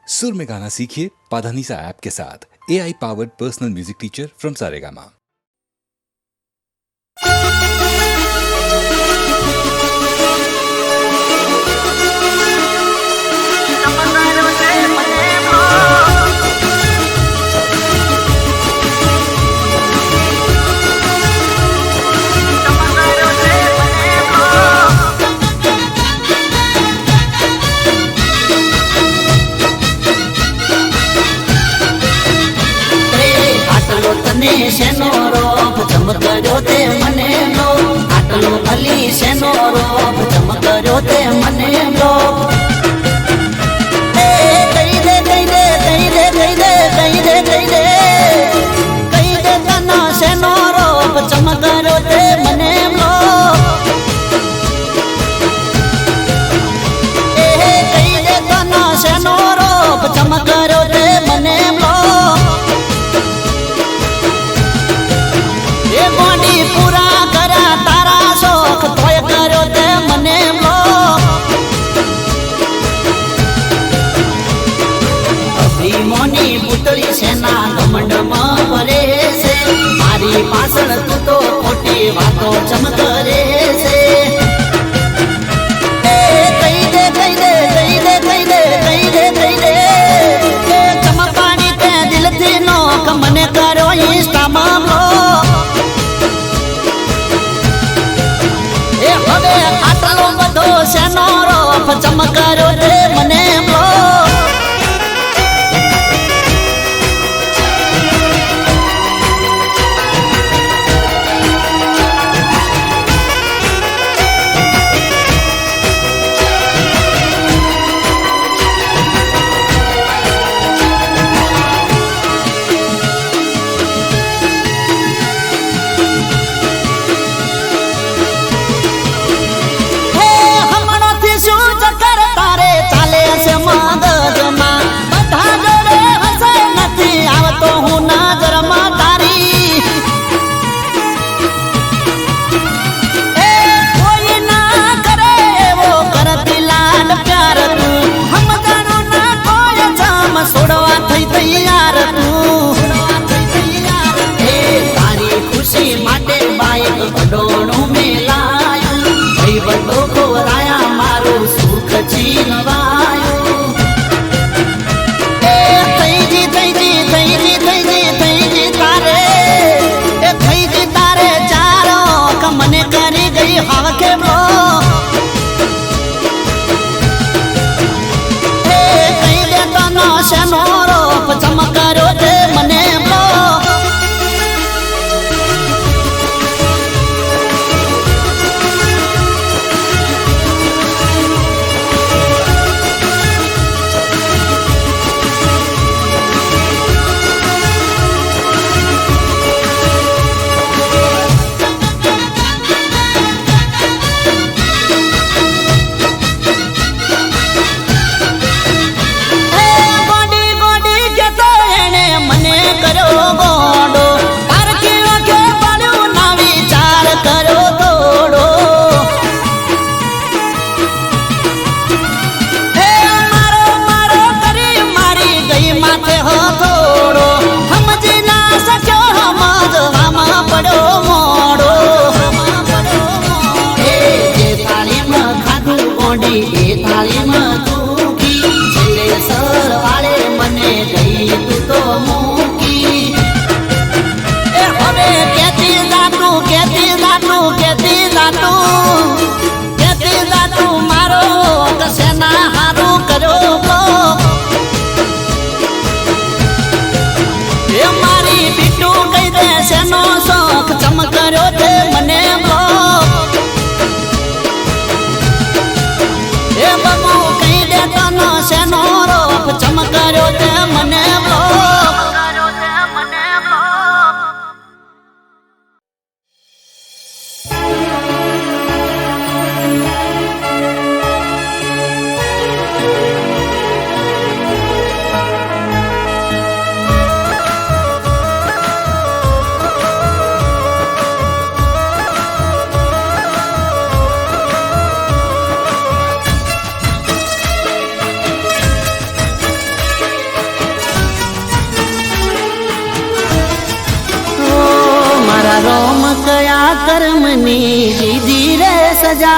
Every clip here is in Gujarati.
सुर में गाना सीखिए पाधानीसा ऐप के साथ। AI powered personal music teacher from Saregama. શેનો રોપ ચમકર્યો તે મને લો આટલો અલી શેનો રોપ ચમકર્યો તે મને લો કહી દે કહી દે કહી દે કહી દે કહી દે કહી દે કહી દે તનો શેનો રોપ ચમકર્યો તે મને લો કહી દે તનો શેનો રોપ ચમકર્યો તે મને લો પૂરા કર્યા તારા શોખ તોય કર્યો તે મને લો અભિમાની પુતળી સેના ઘમંડમાં ભરે છે મારી પાછળ તું તો ખોટી વાતો ચમકરે છે કહી દે કહી દે કહી દે કહી દે કહી દે કહી દે ચમકવાની તે દિલથી નોક મને કર્યો ઇન્સ્ટામાં લો આટલો બધો શેનો રોપ ચમકાર્યો તે મને લો ડોણું મેલાયું ભાઈ બંધો ખોરાયા મારું સુખ છીનવાયું થઈજી થઈજી થઈજી થઈજી થઈજી તારે થઈજી તારે ચારો મને કરી ગઈ હાવ કેમો કહી દે તનો શેનો રોપ ચમકાર્યો તે મને લો એ થાળીમાં દુખી છેલ્લે સરવાળે મને ગઈ તું તો મૂકી હવે કેતી જાતું કેતી જાતું કેતી જાતું કેતી જાતું મારો કસેના હારું કર્યો એ મારી બીટું કહી દે શેનો શોખ ચમકર્યો તે મને લો એ બબુ કયા કર્મની દીધી રે સજા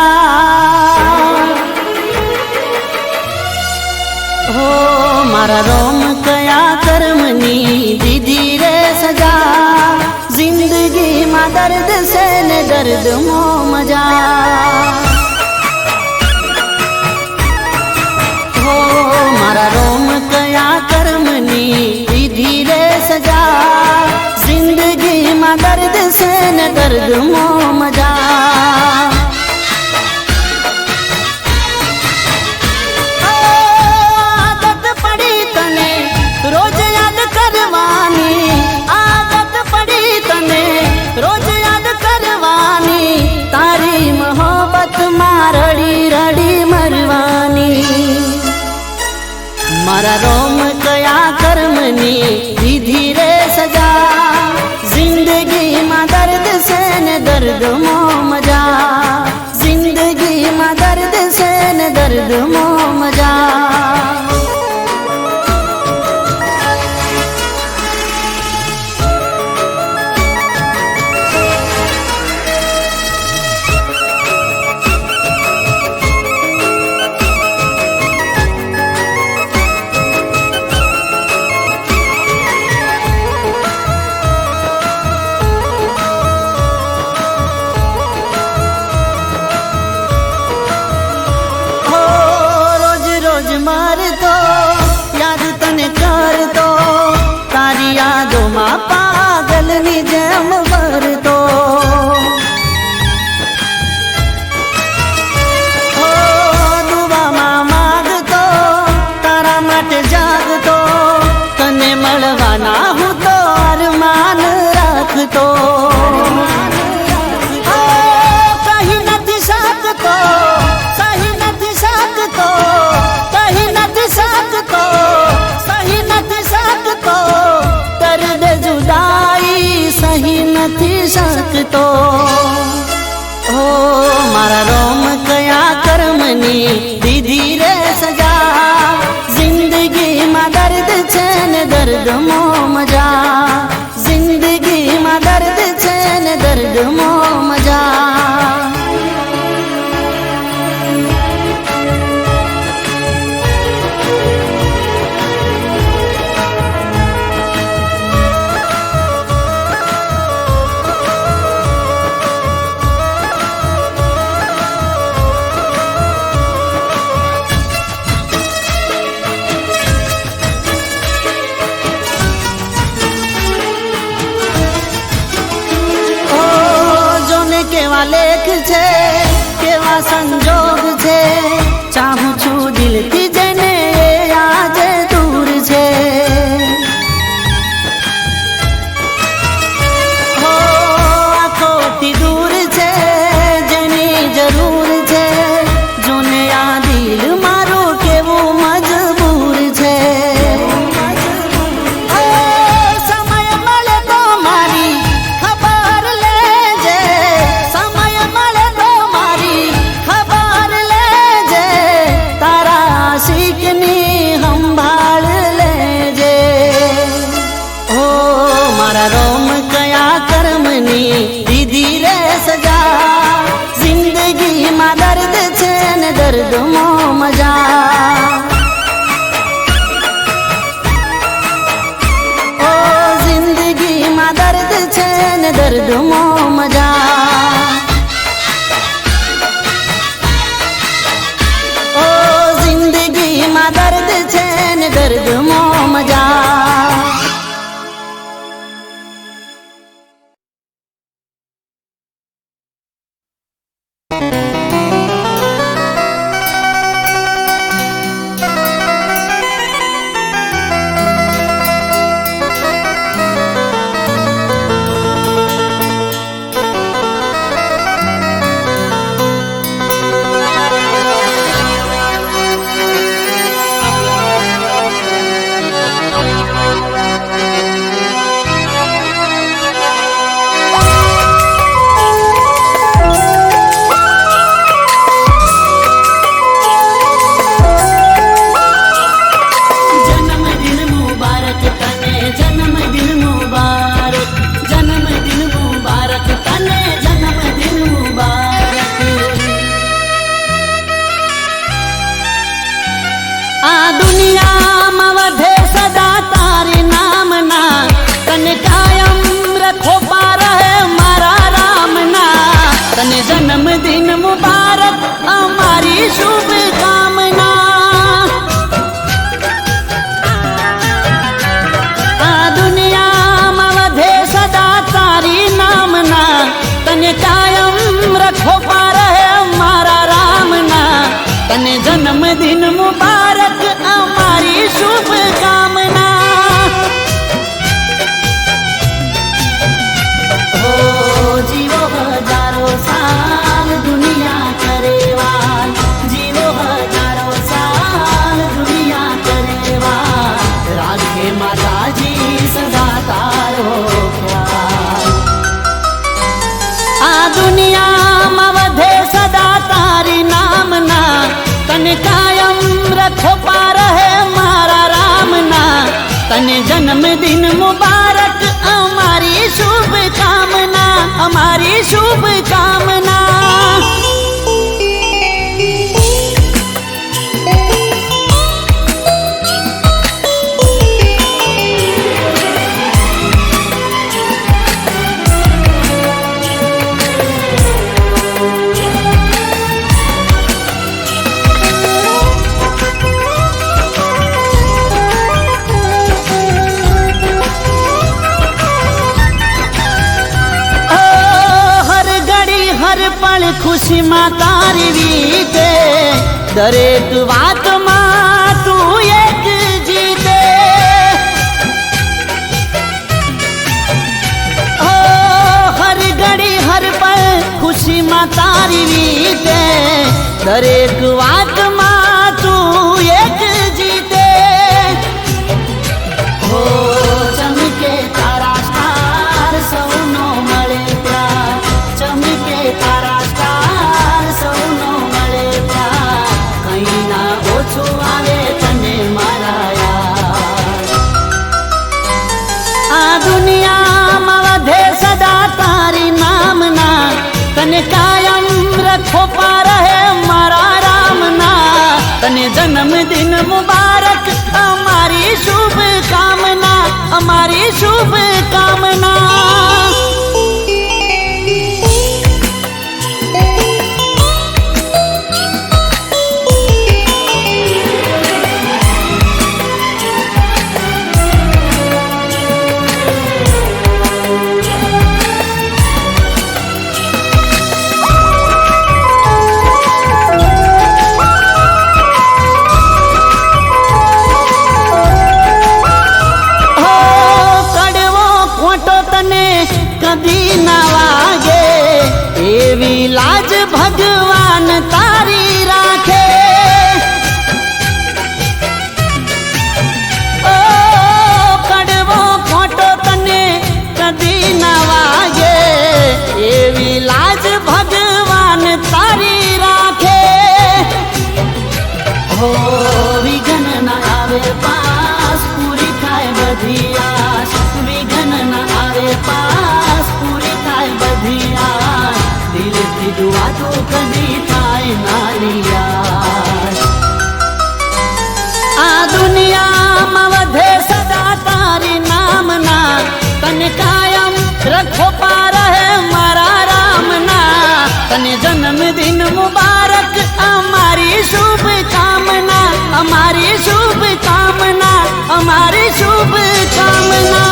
હો મારા રોમ કયા કર્મની દીધી રે સજા જિંદગીમાં દર્દ છે ને દર્દ મો મજા હો મારા રોમ કયા કર્મની દીધી રે સજા જિંદગીમાં દર્દ છે ને દર્દ મો મજા આદત પડી તને રોજ યાદ કરવાની આદત પડી તને રોજ યાદ કરવાની તારી મોહબ્બતમાં રડી રડી મરવાની મારા રોમ કયા કર્મની દીધી રે સજા જિંદગીમાં દર્દ છે ને દર્દ મો મજા જિંદગીમાં દર્દ છે ને દર્દ મો મજા મરતો યાદ તને કરતો તારી યાદોમાં પાગલની જેમ વરતો દુવામાં માગતો તારા માટે જાગતો તને મળવાના હું તો અરમાન રાખતો કહી નથી શકતો સહી નથી શકતો સહી નથી શકતો દર્દ જુદાઈ સહી નથી શકતો ઓ મારા રોમ કયા કર્મની દીધી રે સજા જિંદગીમાં દર્દ છે ને દર્દ મો મજા જિંદગીમાં દર્દ છે ને દર્દ મો મજા કેવા લેખ છે કેવા સંજોગ છે ચાહું છું દિલથી જેને આજે દૂર છે હો આંખોથી દૂર છે જેની જરૂર છે જોને આ દિલ મારું કેવું મજબૂર છે સમય મળે તો મારી ખબર લેજે સમય મળે તો મારી ખબર લેજે તારા આશિકની સંભાળ લેજે ઓ મારા રોમ કયા કર્મની દીધી રે સજા જિંદગીમાં દર્દ છે ને દર્દ મો મજા ઓ જિંદગીમાં દર્દ છે ને દર્દ મો મજા ઓ જિંદગીમાં દર્દ છે ને દર્દ મો મજા અમારી શુભ કામના આ દુનિયામાં વધે સદા તારી નામના તને કાયમ રખો પાર હે મારા રામના તને જન્મદિન મુબારક અમારી શુભ કામના હો જીવો હજારો સાલ દુનિયા કરેવાલ જીવો હજારો સાલ દુનિયા કરેવાલ રાખે માતાજી સદા તારો ખ્યાલ આ દુનિયામાં વધે સદા તારી નામના તને કાયમ રખો પાર હે મારા રામના તને જન્મદિન મુબારક અમારી શુભ કામના અમારી શુભ કામના ખુશી માં તારી રીતે દરેક વાતમાં તું એક જીતે ઓ હર ઘડી હર પળ ખુશી માં તારી રીતે દરેક વાતમાં તું એક જીતે ઓ ચમકે તારા સ્ટાર સૌનો મળે પ્યાર ચમકે તારા તને કાયમ રખો પાર હે મારા રામના તને જન્મદિન મુબારક અમારી શુભ કામના અમારી શુભ કામના કદી ના વાગે એવી લાજ ભગવાન તારી રાખે ઓ કડવો ખોટો તને કદી ના વાગે એવી લાજ ભગવાન તારી રાખે હો વિઘ્ન ના આવે પાસ પૂરી થાય બધી આશ વિઘ્ન ના આવે પાસ દિલથી દુઆ તો કદી થાય નાલિયા આ દુનિયામાં વધે સદા તારી નામના તને કાયમ રખો પાર હે મારા રામના તને જન્મદિન મુબારક અમારી શુભ કામના અમારી શુભ કામના અમારી શુભ કામના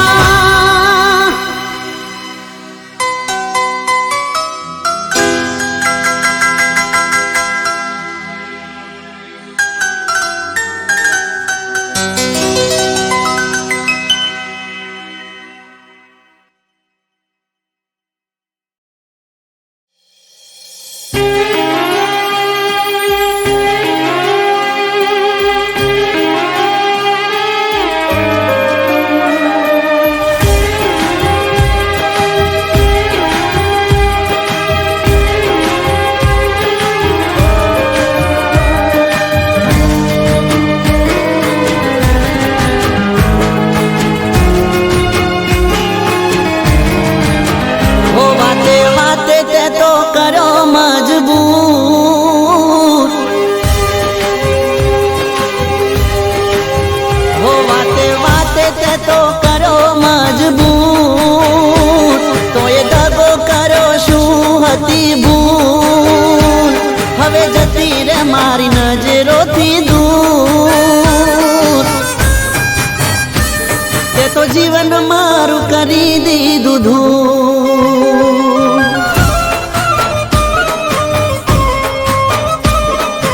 તો જીવન મારું કરી દીધું ધૂળ.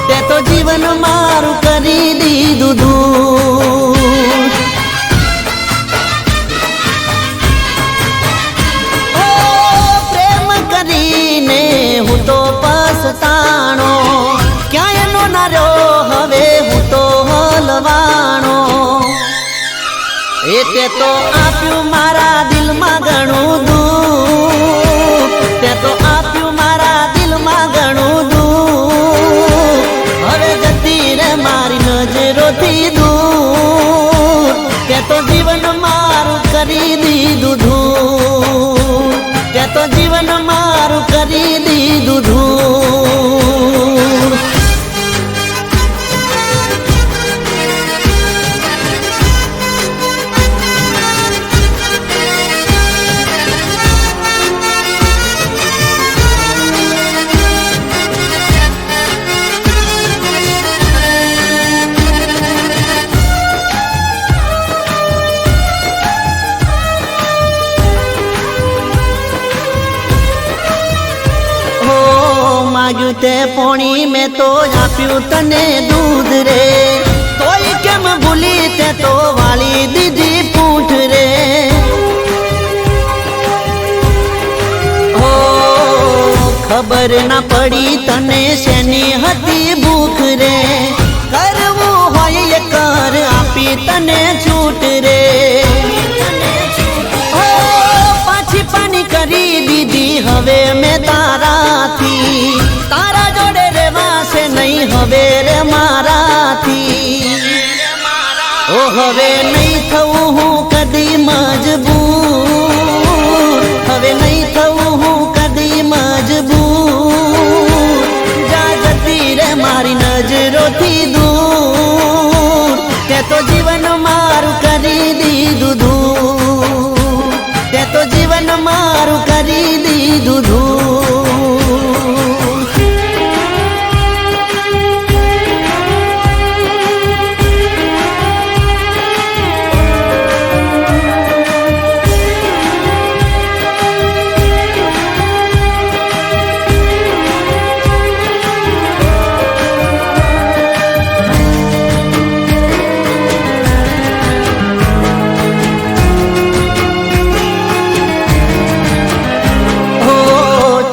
તે તો જીવન મારું કરી દીધું ધૂળ. ઓ પ્રેમ કરીને હું તો પસ્તાણો, ક્યાંય નો ના રહ્યો હવે હું તો હલવાણો. તે તો આપ્યું મારા દિલમાં ઘણું દુઃખ, તે તો આપ્યું મારા દિલમાં ઘણું દુઃખ. હવે જતી રે મારી નજરોથી દૂર, તે તો જીવન મારું કરી દીધું ધૂળ. તે તો જીવન મારું કરી દીધું ધૂળ. માગ્યું તે પોણી મેં તો આપ્યું તને દૂધ રે, તોય કેમ ભૂલી તે તો વાળી દીધી પૂંઠ રે. હો ખબર ના પડી તને શેની હતી ભૂખ રે, કરવું હોય એ કર આપી તને છૂટ રે. હો પાછી પાની કરી દીધી હવે મેં તારાથી, તારા જોડે રેવાશે નહીં હવે રે મારાથી. ઓ હવે નહીં થવું હું કદી મજબૂર, હવે નહીં થવું હું કદી મજબૂર. જા જતી રે મારી નજરોથી દૂર, તે તો જીવન મારું કરી દીધું ધૂળ. તે તો જીવન મારું કરી દીધું ધૂળ.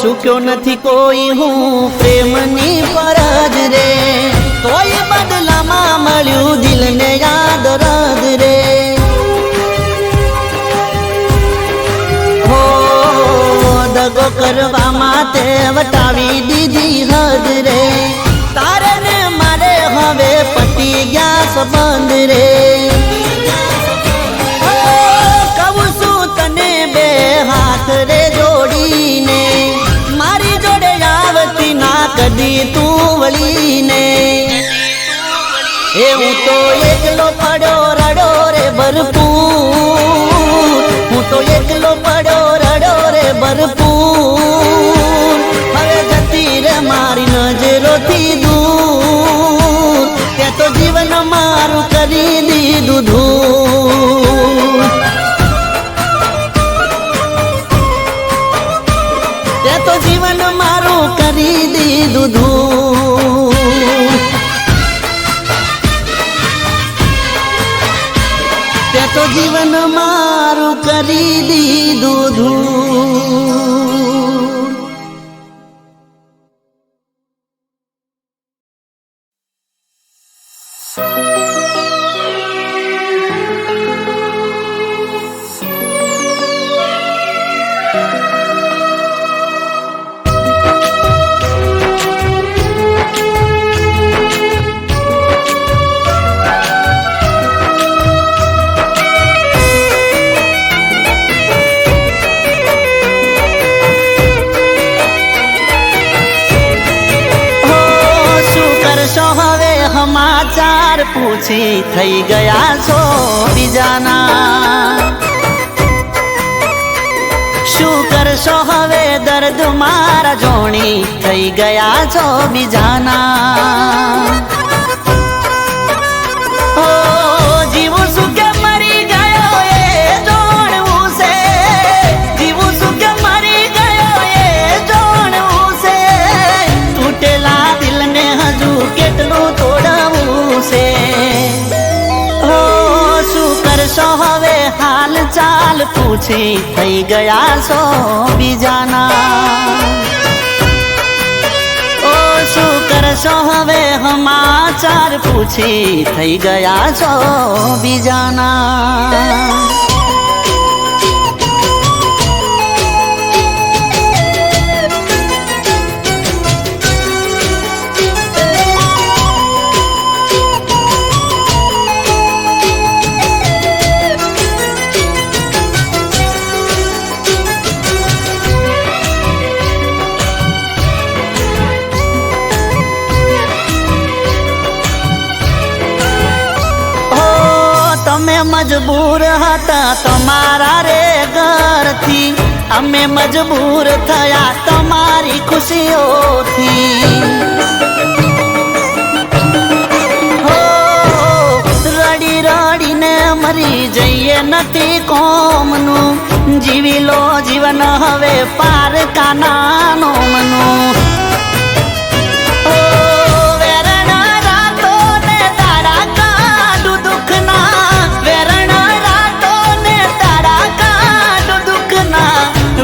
ચૂક્યો નથી કોઈ હું પ્રેમની ફરજ રે, તોય બદલામાં મળ્યું દિલને યાદ રદ રે. હો દગો કરવામાં તે વટાવી દીધી હદ રે, તારે ને મારે હવે પતી ગયા સંબંધ રે. કહું છું તને બે હાથ રે જોડીને, મારી જોડે આવતી ના કદી તું વળીને. એ હું તો એકલો પડ્યો રડો રે ભરપૂર, હું તો એકલો પડ્યો રડો રે ભરપૂર. હવે જતી રે મારી નજરોથી દૂર, તે તો જીવન મારું કરી દીધું ધૂળ. તે તો જીવન મારું કરી દીધું ધૂળ. તે તો જીવન મારું કરી દીધું ધૂળ. સમાચાર પૂછી થઈ ગયા છો બીજાના, શું કરશો હવે દર્દ મારા જોણી થઈ ગયા છો બીજાના. ઓ જીવું શું કે મરી ગયો એ કરશો હવે હાલ ચાલ પૂછી થઈ ગયા છો બીજાના ઓ શું કરશો હવે સમાચાર પૂછી થઈ ગયા છો બીજાના મજબૂર હતા તમારા રે ઘરથી અમે મજબૂર થયા તમારી ખુશીઓથી હો રડી રડીને મરી જઈએ નથી કોમનું જીવી લો જીવન હવે પારકાના મનું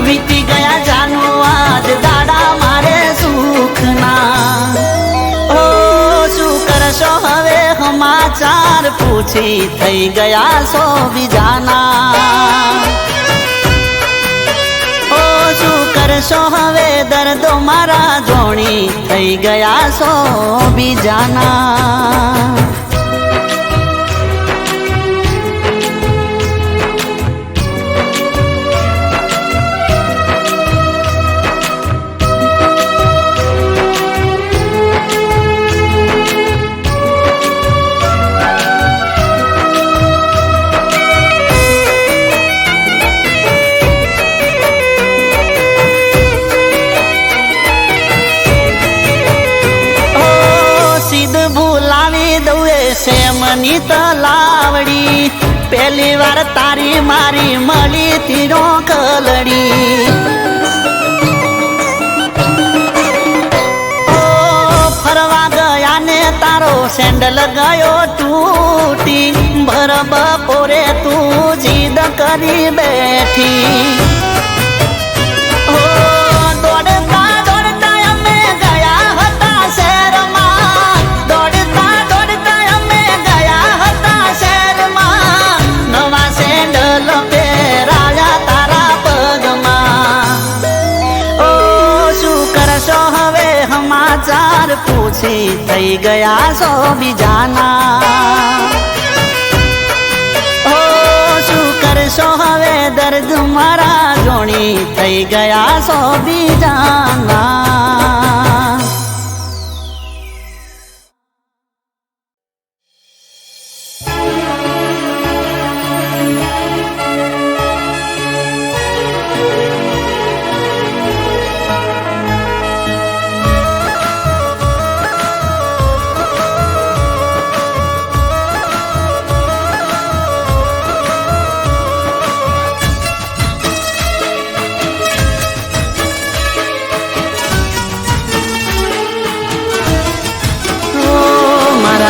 વીતી ગયા જાનો આજ દાડા મારે સુખના ઓ શું કરશો હવે સમાચાર પૂછી થઈ ગયા છો બીજાના ઓ શું કરશો હવે દર્દો મારા જોણી થઈ ગયા છો બીજાના મની તલાવડી પહેલી વાર તારી મારી મળી તીરો કલડી ઓ ફરવા ગયા ને તારો સેન્ડલ ગયો તૂટી ભર બપોરે તું જીદ કરી બેઠી સમાચાર પૂછી થઈ ગયા છો બીજાના ઓ શું કરશો હવે દર્દ મારા જોણી થઈ ગયા છો બીજાના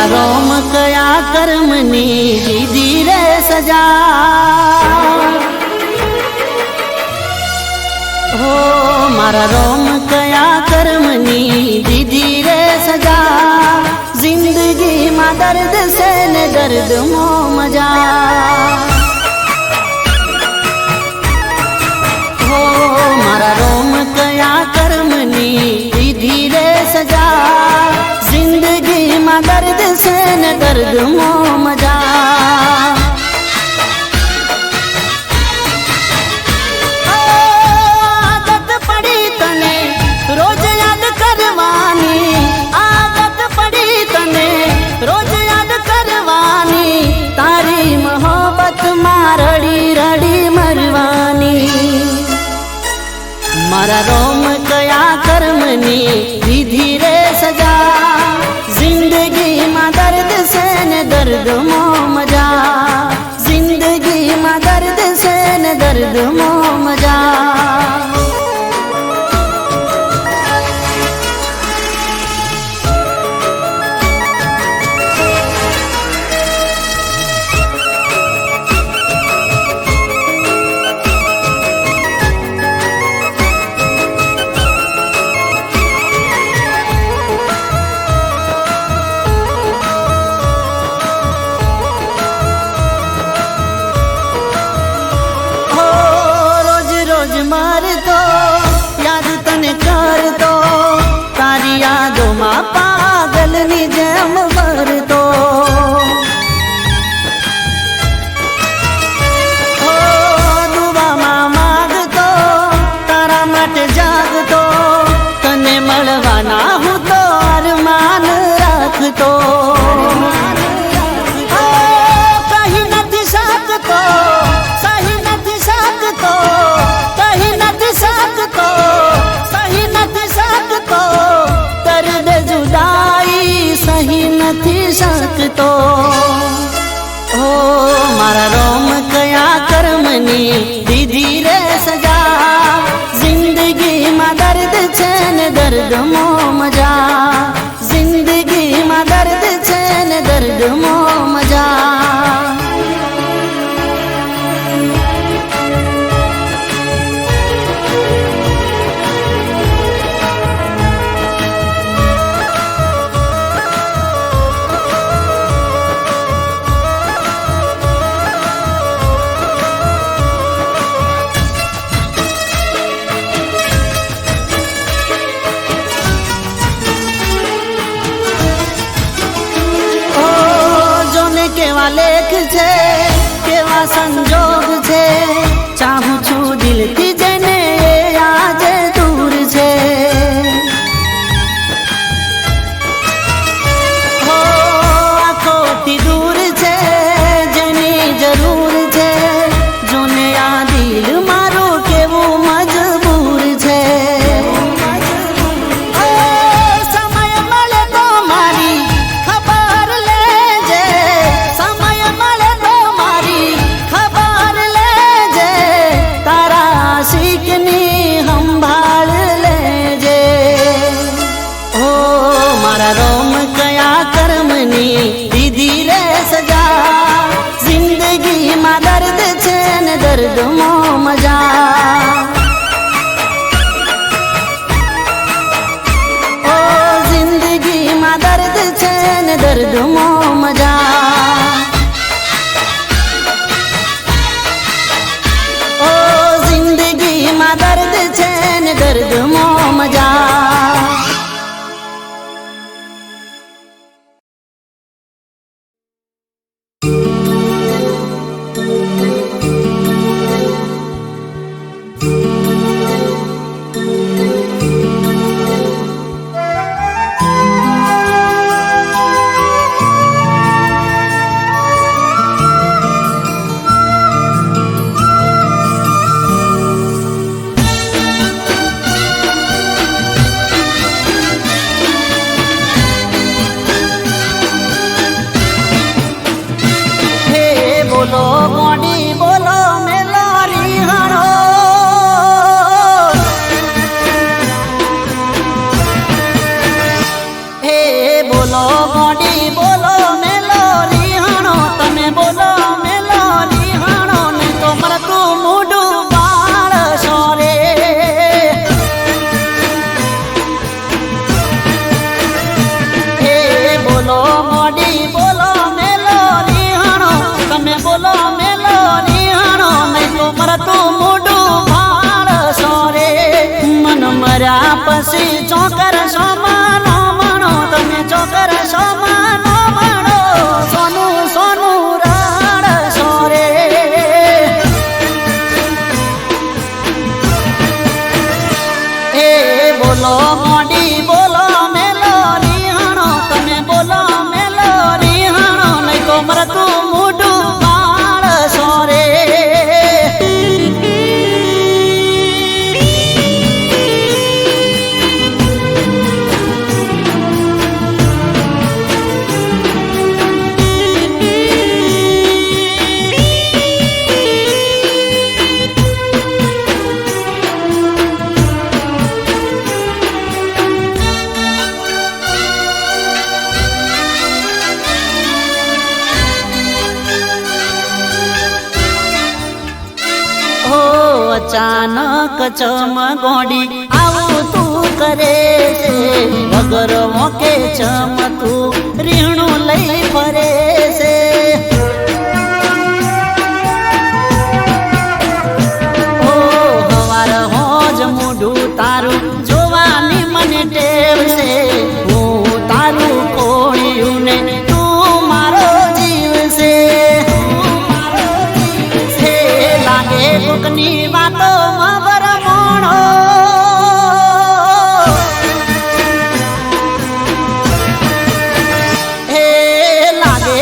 રોમ કયા કર્મની દીધી રે સજા હો મારા રોમ કયા કર્મની દીધી રે સજા જિંદગીમાં દર્દ છે ને દર્દ મો મજા હો મારા રોમ કયા કર્મની દીધી રે સજા જિંદગીમાં દર્દ છે ને દર્દ મો મજા આદત પડી તને રોજ યાદ કરવાની આદત પડી તને રોજ યાદ કરવાની તારી મોહબ્બતમાં રડી રડી મરવાની મારા રોમ કયા કર્મની દીધી રે સજા જિંદગીમાં દર્દ છે ને દર્દ મો મજા જિંદગીમાં દર્દ છે ને દર્દ મો મજા તો ઓ મારા રોમ કયા કર્મની દીધી રે સજા જિંદગીમાં દર્દ છે ને દર્દમાં મજા જિંદગીમાં દર્દ છે ને દર્દમાં મજા કેવા લેખ છે કેવા સંજોગ છે ચાહું છું દિલથી જેને એ આજે દૂર છે હો આંખોથી દૂર છે જેની જરૂર છે જોને આ દિલ મારું કેવું મજબૂર છે સમય મળે તો મારી ખબર લેજે સમય મળે તો મારી ખબર લેજે તારા આશિકની સંભાળ લેજે ઓ મારા રોમ કયા કર્મની દીધી રે સજા જિંદગીમાં દર્દ છે ને દર્દમાં મજા ઓ જિંદગીમાં દર્દ છે ને દર્દમાં મજા ઓ જિંદગીમાં દર્દ છે ને દર્દમાં મજા બોલો ગોડી બોલો મેલો રીહણો હે બોલો ગોડી બોલો મેલો રીહણો તમે બોલો મેલો રીહણો ને તો મરતું મૂડું બાળશો રે હે બોલો ગોડી બોલો મેલો રીહણો તમે બોલો મેલો રીહણો નહીં તો મરતું મોઢું ભાળશો રે મન મર્યા પછી ચોકર સોમાનો મણો તમે ચોકર સોમાનો મણો સોનું સોનું રડશો રે એ બોલો મોડી બોલો મેલો રીહણો તમે બોલો મેલો રીહણો નહીં તો મરતું મોઢું ભાળશો રે અચાનક ચમગોડી આવું તું કરે છે વગર મોકે ચમતું રીણું લઈ ફરે છે ઓ હવાર હોજ મોઢું તારું જોવાની મને ટેવ છે હું તારું કોળિયું ને તું મારો જીવ છે લાગે કોકની વાતો વરમોણો હે લાગે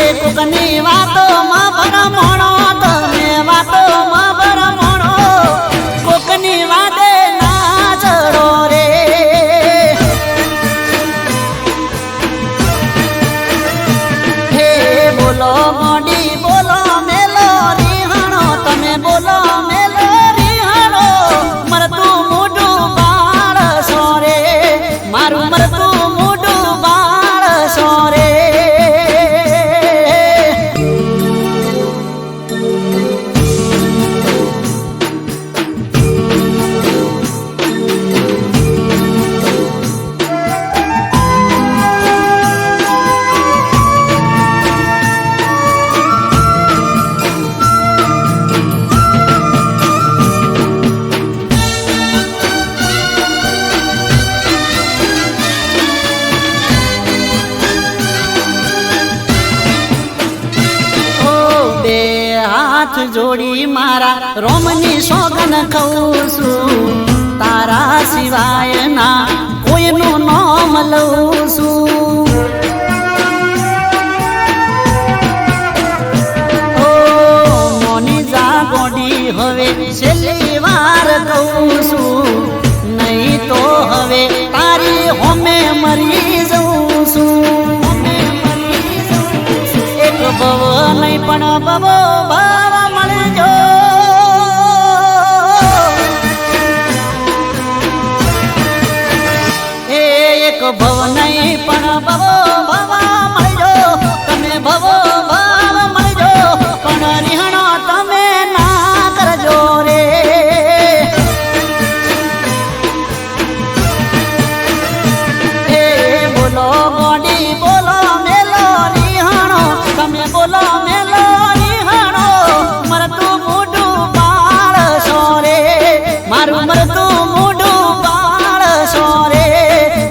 હાથ જોડી મારા રોમની સોગન કહું છું તારા સિવાય ના કોઈનું નામ લઉં છું ઓ મોની જા ગોડી હવે છેલ્લી વાર કહું છું નહીં તો હવે તારી હોમે મરી જઉં છું એક ભવ નહીં પણ ભવો ભાવ મળજો એક ભવ નહીં પણ ભવો ભાવ મળજો તમે ભવો ભાવ મળજો પણ રિહણો તમે ના કરજો રે એ બોલો ગોડી બોલો મેલો રિહણો તમે બોલો મેલો રિહણો મરતું મોઢું પાળશો રે મારું મરતું મોઢું પાળશો રે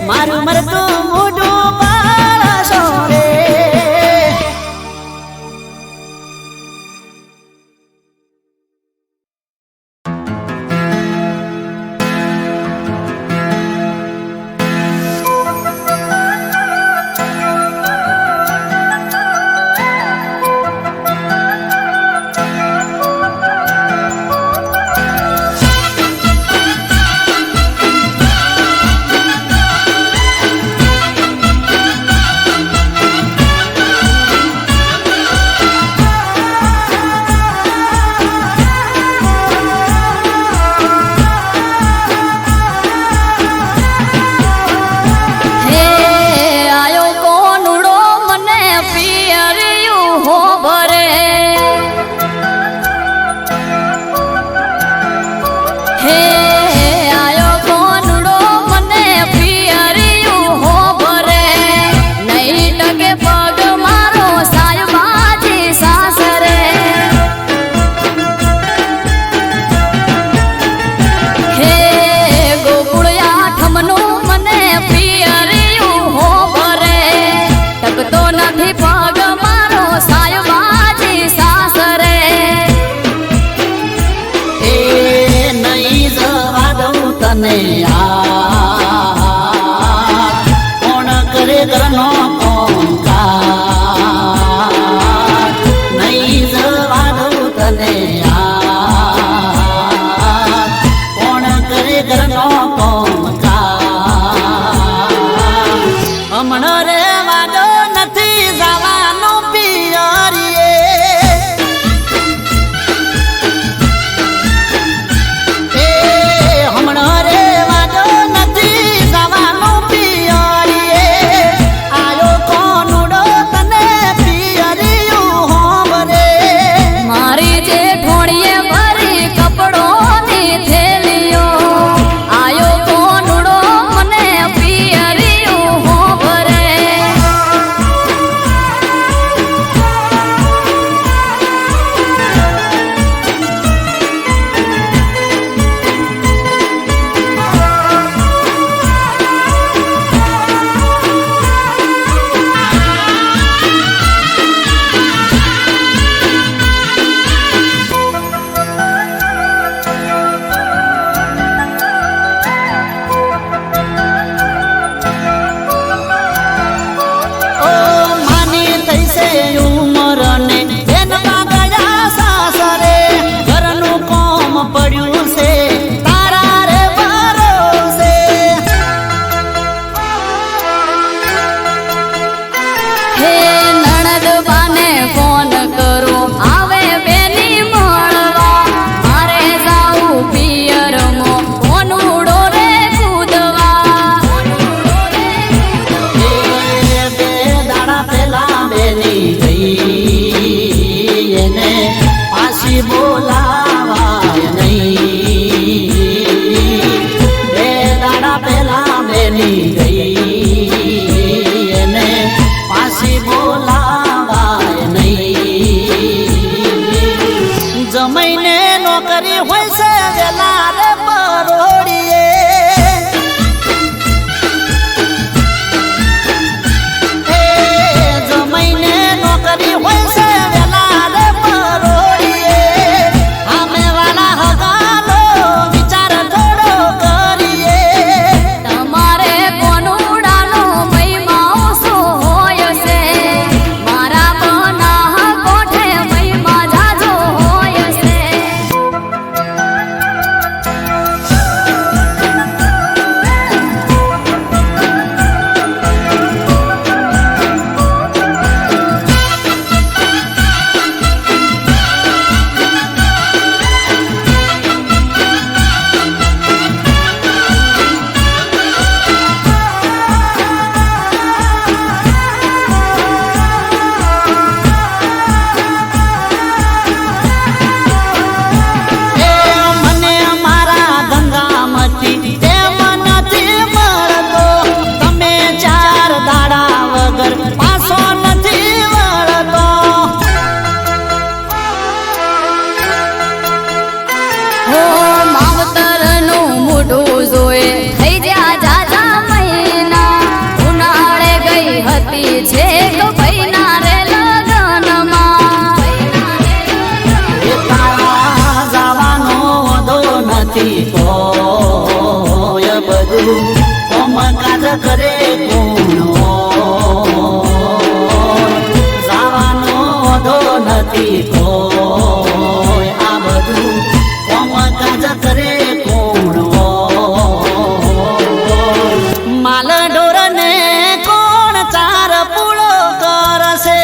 મારું મરતું મોઢું પાળશો રે કોણ કરે ઘરનો કોમકાર નહીં જવા દઉં તને કોણ કરે ઘરનો કોમકાર હમણાં રે વાદો નથી જવાનો પિયરીએ હમણાં રે હોય છે વેલા રે પરોડીએ નથી કોઈ બધું કાજ કરે જવાનો વધો નથી કોઈ આ બધું કાજ કરે માલ ઢોર ને કોણ ચાર પૂળો કરશે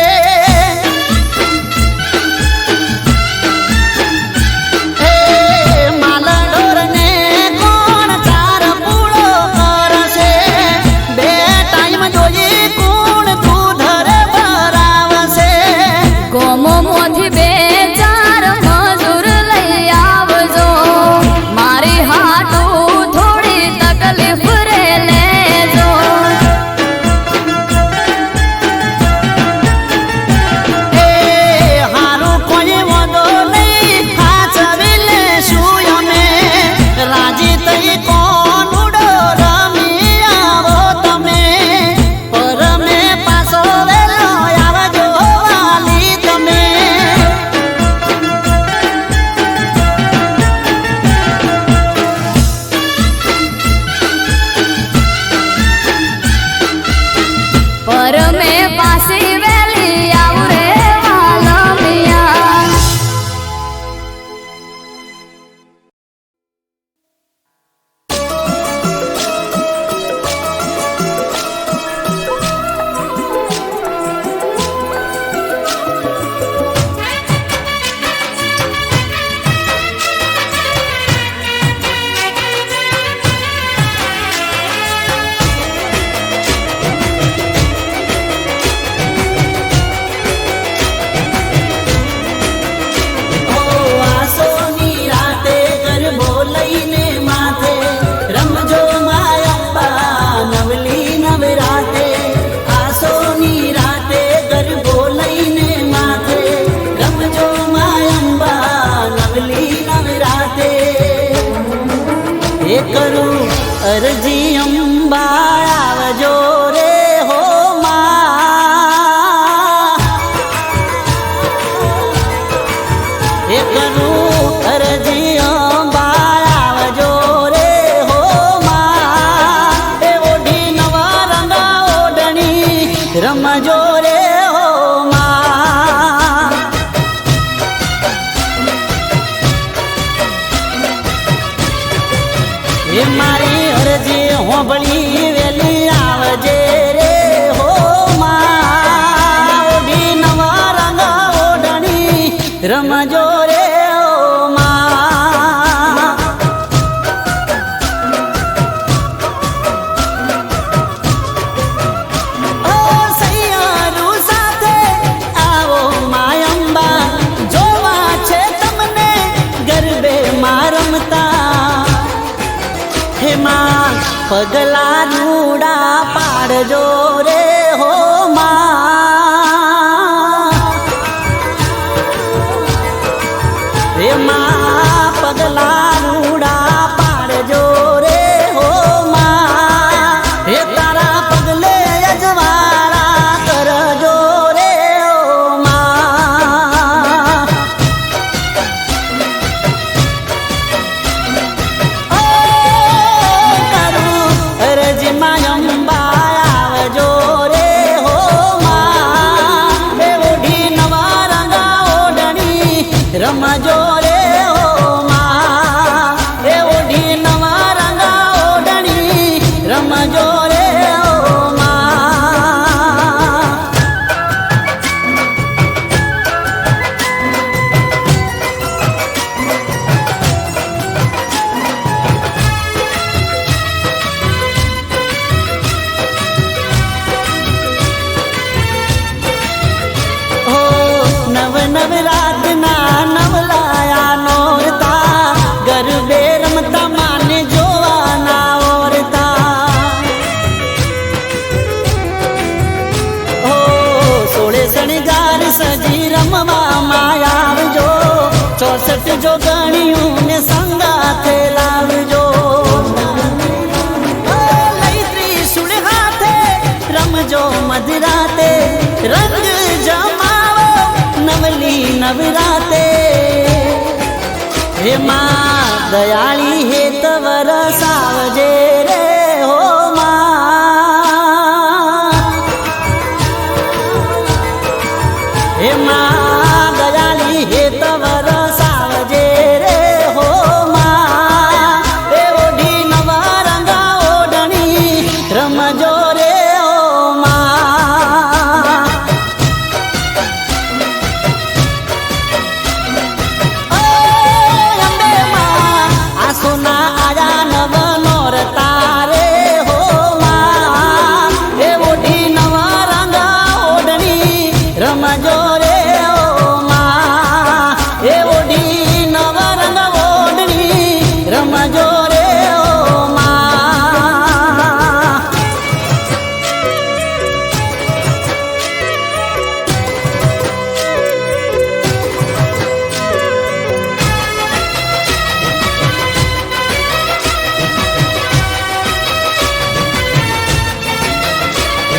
કરું અરજી અંબા આવજો રે હો માં એ કરું અરજી અંબા આવજો રે હો માં એ ઓઢી નવા રંગા ઓઢણી રમજો રે હો માં એ મારી અરજી હોંભળી વેલી આવજે રે હો માં ઓઢી નવા રંગા ઓઢણી રમજો રે હો માં ઓ સૈયારું સાથે આવો માયંબા જોવા છે તમને ગરબે માં રમતા હે માં પગલા નૂડા પાડજો રે હો માં હે માં પગલા નૂડા પાડજો રે હો માં હે તારા પગલે અજવાળા કરજો રે હો માં રમજો રે હો માં એ ઓઢી નવા રંગા ઓઢણી રમજો રે હો માં ઓ નવ નવ રાતના નવલાયા નોરતા ગરબે રમતા માને જોવાના ઓરતા ઓ સોળે શણગાર સજી રમવા માયા આવજો 64 જો ગણ્યું ને સંગાથે લાવજો લઈ ત્રિશુળ હાથે રમજો મધરાતે રંગ જમાવો નવલી નવરાતે હે માં દયાળી હેત વરસાવજે રે હો હે માં દયાળી હેત વરસાવજે રે હો એ ઓઢી નવા રંગા ઓઢણી રમજો રે હો અંબે માં આ સોના આયા નવ નોરતા રે હો એ ઓઢી નવા રંગા ઓઢણી રમજો રે હો એ ઓઢી નવા રંગ ઓઢણી રમજો રે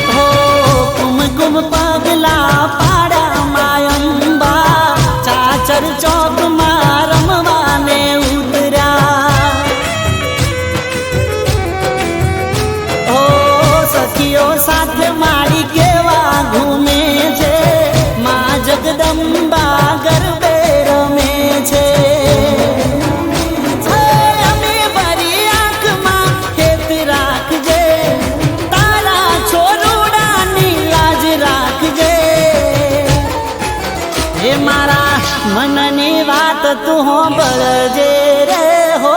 હો કુમકુમ પગલા પાડા માયંબા ચાચર ચોક માં રમવાને ઉતર્યા ઓ સખીઓ સાથે મારી કેવા ઘૂમે છે માં જગદંબા ગરબે રમે છે અમે ભરી આંખમાં હેત રાખજે તારા છોરુડાની લાજ રાખજે હે મારા મનની વાત તું હોંભળજે રે હો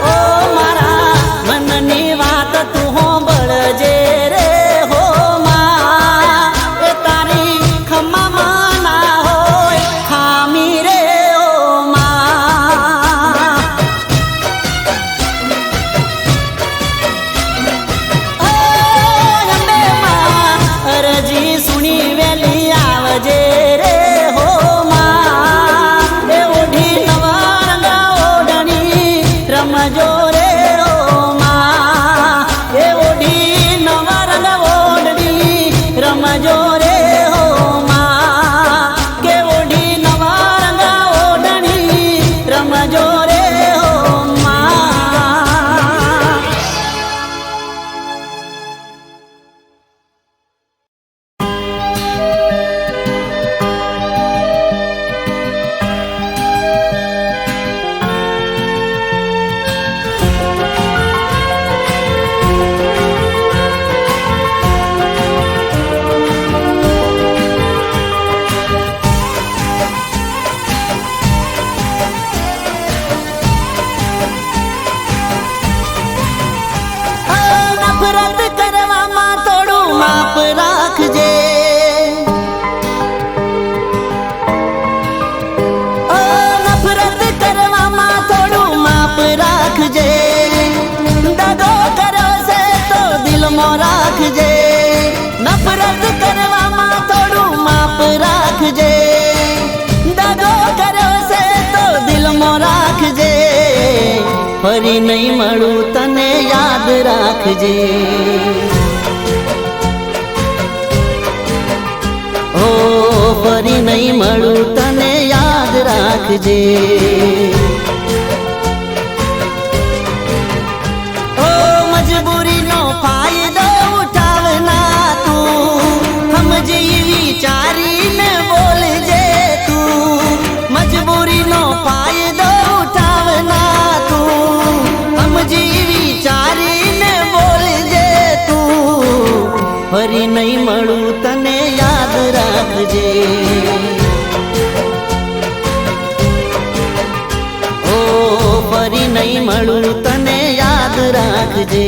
ઓ મારા મનની વાત તું હોંભળજે રે હો એ તારી ખમામાં ના હોય ખામી રે હો અરજી સુણી વેલી આવજે રે હો એ ઓઢી નવા રંગા ઓઢણી રમજો રે હો એ ઓઢી નવા રંગા ઓઢણી રમજો રે હો કે ઓઢી નવા રંગા ઓઢણી રમજો રે હો નફરત કરવામાં થોડું માપ રાખજે નફરત કરવામાં થોડું માપ રાખજે દગો કર્યો છે તો દિલમાં રાખજે નફરત કરવામાં થોડું માપ રાખજે દગો કર્યો છે તો દિલમાં રાખજે ફરી નહીં મળું તને યાદ રાખજે ઓ ફરી નહીં મળું તને યાદ રાખજે ઓ મજબૂરીનો ફાયદો ઉઠાવના તું સમજી વિચારીને બોલજે તું મજબૂરીનો ફાયદો ઉઠાવના તું સમજી વિચારીને બોલજે તું ફરી નહીં મળું તને યાદ રાખજે ઓ ફરી નહીં મળું તને યાદ રાખજે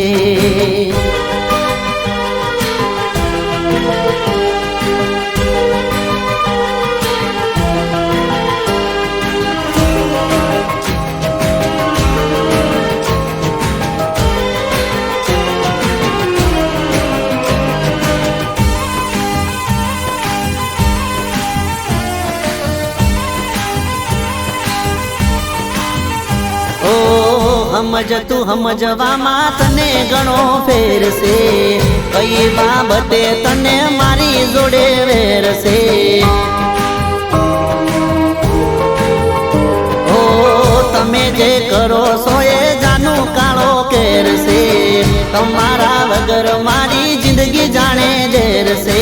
સમજ તું સમજવામાં તને ઘણો ફેર છે કઈ બાબતે તને મારી જોડે વેર છે જે કરો છો એ જાનું કાળો કેર છે તમારા વગર મારી જિંદગી જાણે ઝેર છે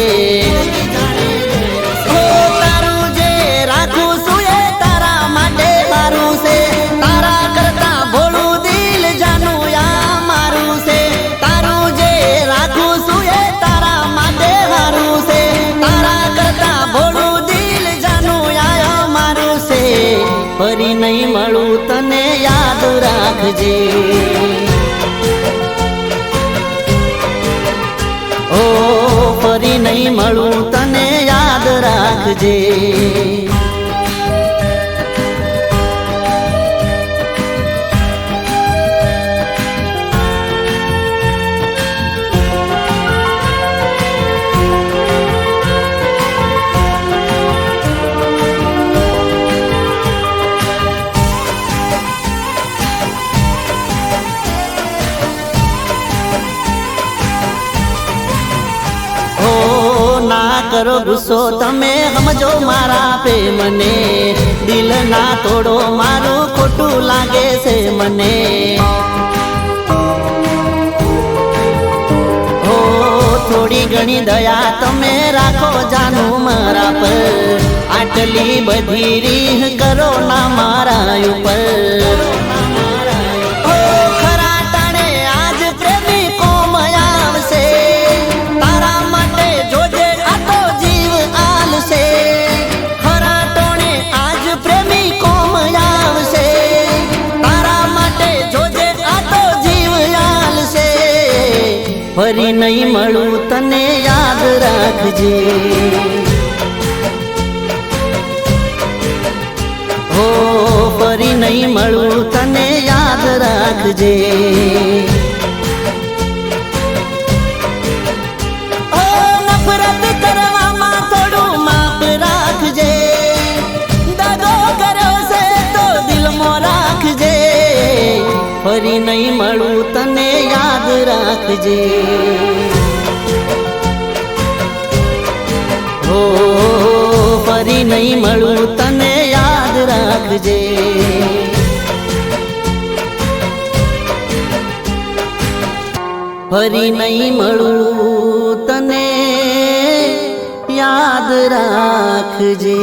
તારું જે રાખું છું એ તારા માટે મારું છે તારા કરતા ભોળું દિલ જાનું આ મારું છે તારું જે રાખું છું એ તારા માટે મારું છે તારા કરતા ભોળું દિલ જાનું આ મારું છે ફરી નહીં મળું તને યાદ રાખજે ઓ ફરી નહીં મળું તને યાદ રાખજે કરો ગુસ્સો તમે સમજો મારા પ્રેમને દિલ ના તોડો મારું ખોટું લાગે છે મને હો થોડી ઘણી દયા તમે રાખો જાનું મારા પર આટલી બધી રીહ કરો ના મારા ઉપર ફરી નહીં મળું તને યાદ રાખજે હો ફરી નહીં મળું તને યાદ રાખજે ઓ નફરત કરવામાં થોડું માફ રાખજે દગો કર્યો છે તો દિલમાં રાખજે ફરી નહીં મળું તને યાદ રાખજે હો ફરી નહીં મળું તને યાદ રાખજે ફરી નહીં મળું તને યાદ રાખજે